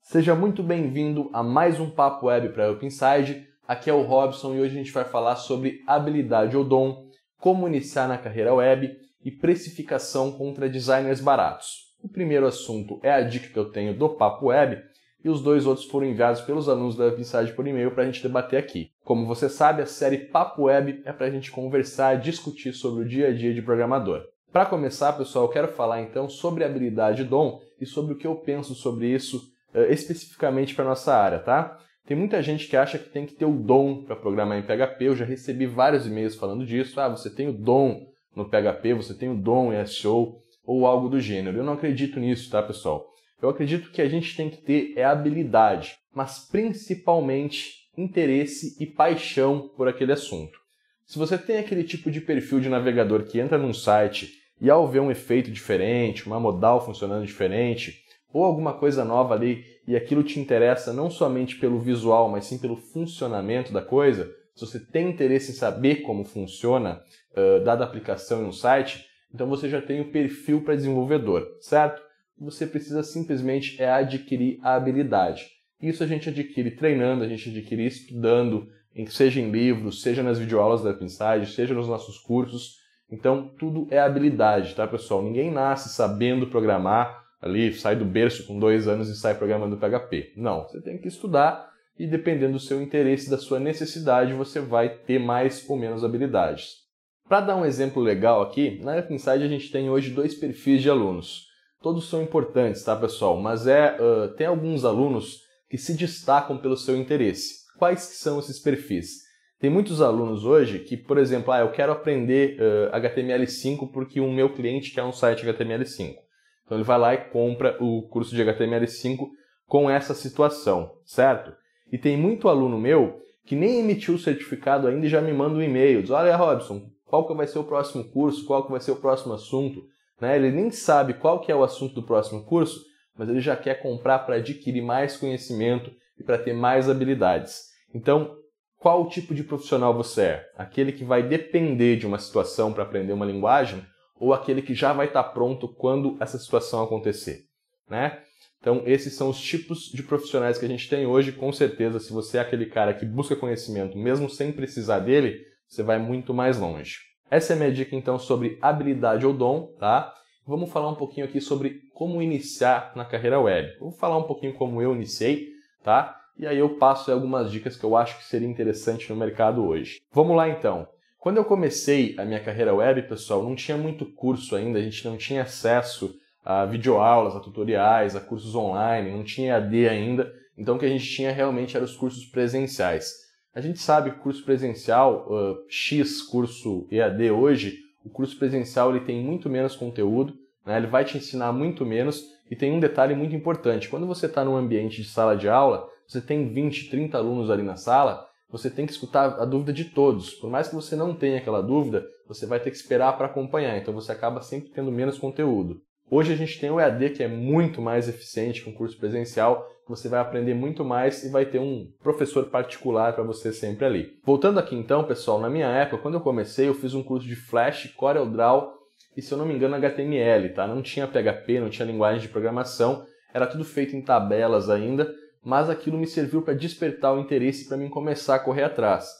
Seja muito bem-vindo a mais um Papo Web para Up Inside. Aqui é o Robson e hoje a gente vai falar sobre habilidade ou dom, como iniciar na carreira web e precificação contra designers baratos. O primeiro assunto é a dica que eu tenho do Papo Web e os dois outros foram enviados pelos alunos da Up Inside por e-mail para a gente debater aqui. Como você sabe, a série Papo Web é para a gente conversar e discutir sobre o dia a dia de programador. Para começar, pessoal, eu quero falar então sobre habilidade e dom e sobre o que eu penso sobre isso especificamente para a nossa área, tá? Tem muita gente que acha que tem que ter o dom para programar em PHP, eu já recebi vários e-mails falando disso, você tem o dom no PHP, você tem o dom em SEO ou algo do gênero. Eu não acredito nisso, tá, pessoal? Eu acredito que a gente tem que ter habilidade, mas principalmente interesse e paixão por aquele assunto. Se você tem aquele tipo de perfil de navegador que entra num site e ao ver um efeito diferente, uma modal funcionando diferente, ou alguma coisa nova ali e aquilo te interessa não somente pelo visual, mas sim pelo funcionamento da coisa, se você tem interesse em saber como funciona dada aplicação em um site, então você já tem o perfil para desenvolvedor, certo? Você precisa simplesmente adquirir a habilidade. Isso a gente adquire treinando, a gente adquire estudando, seja em livros, seja nas videoaulas da Up Inside, seja nos nossos cursos. Então tudo é habilidade, tá, pessoal? Ninguém nasce sabendo programar, ali sai do berço com 2 anos e sai programando PHP. Não, você tem que estudar e dependendo do seu interesse, da sua necessidade, você vai ter mais ou menos habilidades. Para dar um exemplo legal aqui, na Up Inside a gente tem hoje 2 perfis de alunos. Todos são importantes, tá, pessoal? Mas tem alguns alunos que se destacam pelo seu interesse. Quais que são esses perfis? Tem muitos alunos hoje que, por exemplo, eu quero aprender HTML5 porque o meu cliente quer um site HTML5. Então ele vai lá e compra o curso de HTML5 com essa situação, certo? E tem muito aluno meu que nem emitiu o certificado ainda e já me manda um e-mail. Diz, olha, Robson, qual que vai ser o próximo curso? Qual que vai ser o próximo assunto? Né? Ele nem sabe qual que é o assunto do próximo curso, mas ele já quer comprar para adquirir mais conhecimento e para ter mais habilidades. Então, qual o tipo de profissional você é? Aquele que vai depender de uma situação para aprender uma linguagem ou aquele que já vai estar pronto quando essa situação acontecer, né? Então, esses são os tipos de profissionais que a gente tem hoje. Com certeza, se você é aquele cara que busca conhecimento, mesmo sem precisar dele, você vai muito mais longe. Essa é a minha dica, então, sobre habilidade ou dom, tá? Vamos falar um pouquinho aqui sobre como iniciar na carreira web. Eu vou falar um pouquinho como eu iniciei, tá? E aí eu passo algumas dicas que eu acho que seria interessante no mercado hoje. Vamos lá, então. Quando eu comecei a minha carreira web, pessoal, não tinha muito curso ainda, a gente não tinha acesso a videoaulas, a tutoriais, a cursos online, não tinha EAD ainda, então o que a gente tinha realmente eram os cursos presenciais. A gente sabe que o curso presencial, curso EAD hoje, o curso presencial ele tem muito menos conteúdo, né? Ele vai te ensinar muito menos e tem um detalhe muito importante, quando você está num ambiente de sala de aula, você tem 20, 30 alunos ali na sala, você tem que escutar a dúvida de todos. Por mais que você não tenha aquela dúvida, você vai ter que esperar para acompanhar. Então você acaba sempre tendo menos conteúdo. Hoje a gente tem o EAD que é muito mais eficiente que um curso presencial. Você vai aprender muito mais e vai ter um professor particular para você sempre ali. Voltando aqui então, pessoal, na minha época, quando eu comecei, eu fiz um curso de Flash, CorelDRAW e, se eu não me engano, HTML. Tá? Não tinha PHP, não tinha linguagem de programação. Era tudo feito em tabelas ainda. Mas aquilo me serviu para despertar o interesse para mim começar a correr atrás.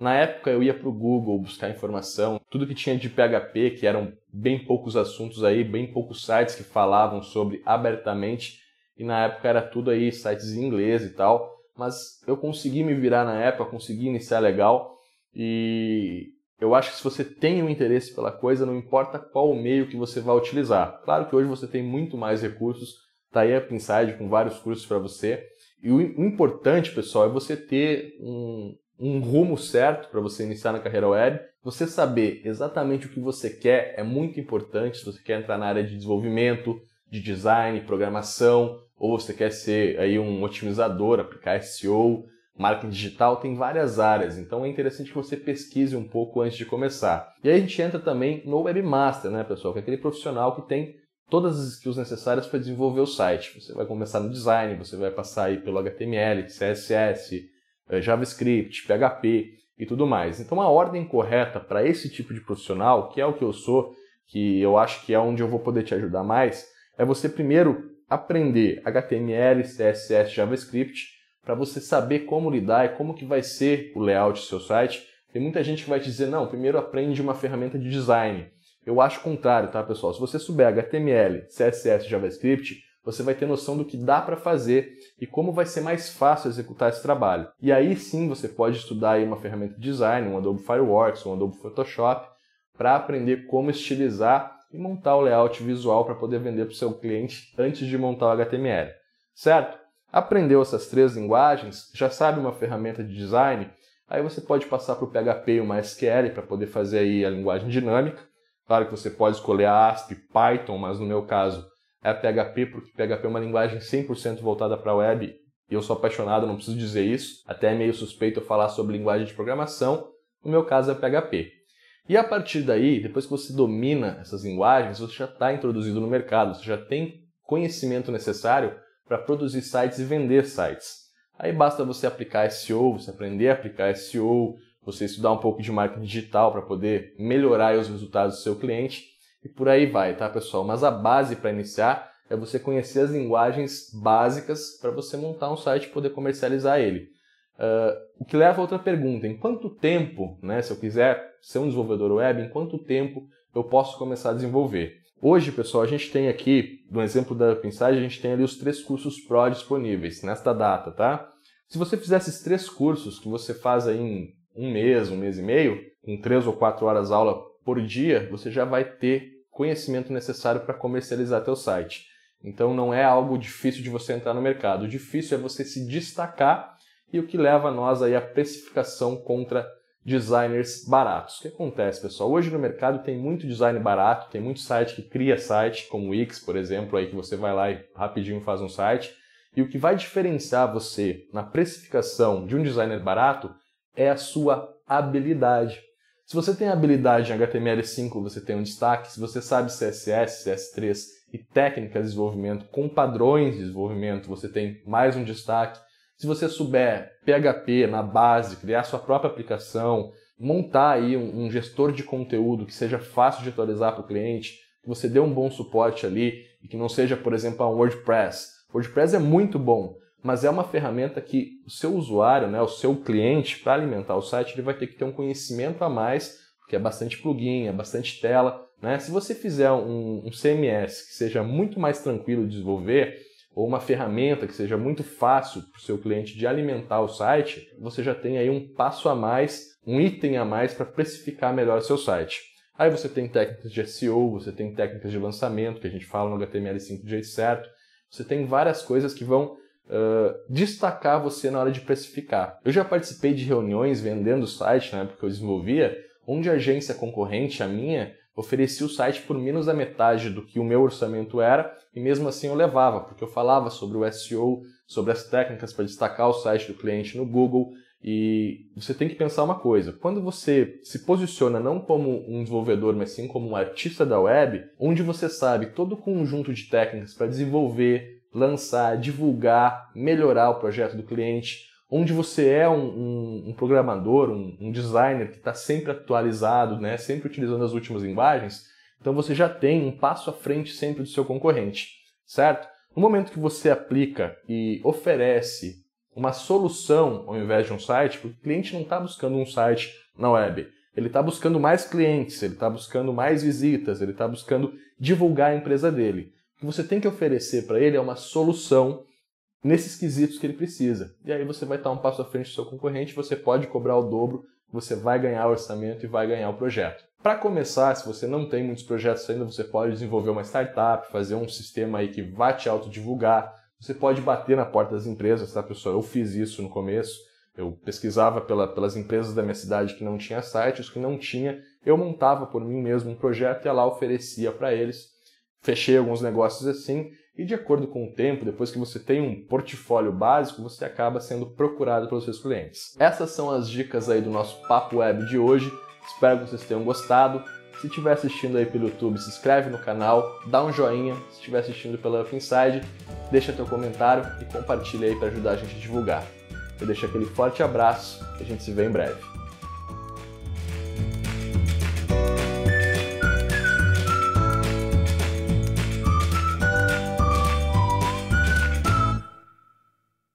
Na época eu ia para o Google buscar informação, tudo que tinha de PHP, que eram bem poucos assuntos aí, bem poucos sites que falavam sobre abertamente, e na época era tudo aí sites em inglês e tal, mas eu consegui me virar na época, consegui iniciar legal, e eu acho que se você tem um interesse pela coisa, não importa qual o meio que você vai utilizar. Claro que hoje você tem muito mais recursos, tá aí a Up Inside com vários cursos para você. E o importante, pessoal, é você ter um rumo certo para você iniciar na carreira web. Você saber exatamente o que você quer é muito importante. Se você quer entrar na área de desenvolvimento, de design, programação, ou você quer ser aí um otimizador, aplicar SEO, marketing digital, tem várias áreas. Então é interessante que você pesquise um pouco antes de começar. E aí a gente entra também no Webmaster, né, pessoal? Que é aquele profissional que tem todas as skills necessárias para desenvolver o site. Você vai começar no design, você vai passar aí pelo HTML, CSS, JavaScript, PHP e tudo mais. Então a ordem correta para esse tipo de profissional, que é o que eu sou, que eu acho que é onde eu vou poder te ajudar mais, é você primeiro aprender HTML, CSS, JavaScript, para você saber como lidar e como que vai ser o layout do seu site. Tem muita gente que vai te dizer, não, primeiro aprende uma ferramenta de design. Eu acho o contrário, tá, pessoal? Se você souber HTML, CSS, JavaScript, você vai ter noção do que dá para fazer e como vai ser mais fácil executar esse trabalho. E aí sim você pode estudar aí uma ferramenta de design, um Adobe Fireworks, um Adobe Photoshop, para aprender como estilizar e montar o layout visual para poder vender para o seu cliente antes de montar o HTML, certo? Aprendeu essas 3 linguagens, já sabe uma ferramenta de design, aí você pode passar para o PHP e o MySQL para poder fazer aí a linguagem dinâmica. Claro que você pode escolher a ASP, Python, mas no meu caso é a PHP, porque PHP é uma linguagem 100% voltada para a web e eu sou apaixonado, não preciso dizer isso. Até é meio suspeito eu falar sobre linguagem de programação, no meu caso é PHP. E a partir daí, depois que você domina essas linguagens, você já está introduzido no mercado, você já tem conhecimento necessário para produzir sites e vender sites. Aí basta você aplicar SEO, você aprender a aplicar SEO, você estudar um pouco de marketing digital para poder melhorar os resultados do seu cliente e por aí vai, tá, pessoal? Mas a base para iniciar é você conhecer as linguagens básicas para você montar um site e poder comercializar ele. O que leva a outra pergunta, em quanto tempo, né, se eu quiser ser um desenvolvedor web, em quanto tempo eu posso começar a desenvolver? Hoje, pessoal, a gente tem aqui, no exemplo da UpInsight, a gente tem ali os 3 cursos Pro disponíveis nesta data, tá? Se você fizer esses 3 cursos que você faz aí em um mês e meio, com 3 ou 4 horas aula por dia, você já vai ter conhecimento necessário para comercializar teu site. Então não é algo difícil de você entrar no mercado, o difícil é você se destacar e o que leva nós aí à precificação contra designers baratos. O que acontece, pessoal? Hoje no mercado tem muito design barato, tem muito site que cria site, como o Wix, por exemplo, aí que você vai lá e rapidinho faz um site. E o que vai diferenciar você na precificação de um designer barato é a sua habilidade. Se você tem habilidade em HTML5, você tem um destaque. Se você sabe CSS, CS3 e técnicas de desenvolvimento com padrões de desenvolvimento, você tem mais um destaque. Se você souber PHP na base, criar sua própria aplicação, montar aí um gestor de conteúdo que seja fácil de atualizar para o cliente, que você dê um bom suporte ali e que não seja, por exemplo, um WordPress. O WordPress é muito bom, mas é uma ferramenta que o seu usuário, né, o seu cliente, para alimentar o site, ele vai ter que ter um conhecimento a mais, porque é bastante plugin, é bastante tela, né? Se você fizer um CMS que seja muito mais tranquilo de desenvolver, ou uma ferramenta que seja muito fácil para o seu cliente de alimentar o site, você já tem aí um passo a mais, um item a mais para precificar melhor o seu site. Aí você tem técnicas de SEO, você tem técnicas de lançamento, que a gente fala no HTML5 do jeito certo. Você tem várias coisas que vão destacar você na hora de precificar. Eu já participei de reuniões vendendo o site na época que eu desenvolvia, onde a agência concorrente, a minha, oferecia o site por menos da metade do que o meu orçamento era e mesmo assim eu levava, porque eu falava sobre o SEO, sobre as técnicas para destacar o site do cliente no Google. E você tem que pensar uma coisa, quando você se posiciona não como um desenvolvedor, mas sim como um artista da web, onde você sabe todo o conjunto de técnicas para desenvolver, lançar, divulgar, melhorar o projeto do cliente, onde você é um programador, um designer que está sempre atualizado, né, sempre utilizando as últimas linguagens, então você já tem um passo à frente sempre do seu concorrente, certo? No momento que você aplica e oferece uma solução ao invés de um site, porque o cliente não está buscando um site na web, ele está buscando mais clientes, ele está buscando mais visitas, ele está buscando divulgar a empresa dele. O que você tem que oferecer para ele é uma solução nesses quesitos que ele precisa. E aí você vai estar um passo à frente do seu concorrente, você pode cobrar o dobro, você vai ganhar o orçamento e vai ganhar o projeto. Para começar, se você não tem muitos projetos ainda, você pode desenvolver uma startup, fazer um sistema aí que vai te autodivulgar. Você pode bater na porta das empresas, tá, pessoal? Eu fiz isso no começo. Eu pesquisava pelas empresas da minha cidade que não tinha site, os que não tinha, eu montava por mim mesmo um projeto e lá oferecia para eles. Fechei alguns negócios assim e de acordo com o tempo, depois que você tem um portfólio básico, você acaba sendo procurado pelos seus clientes. Essas são as dicas aí do nosso Papo Web de hoje. Espero que vocês tenham gostado. Se estiver assistindo aí pelo YouTube, se inscreve no canal, dá um joinha. Se estiver assistindo pela UpInsight, deixa teu comentário e compartilha aí para ajudar a gente a divulgar. Eu deixo aquele forte abraço e a gente se vê em breve.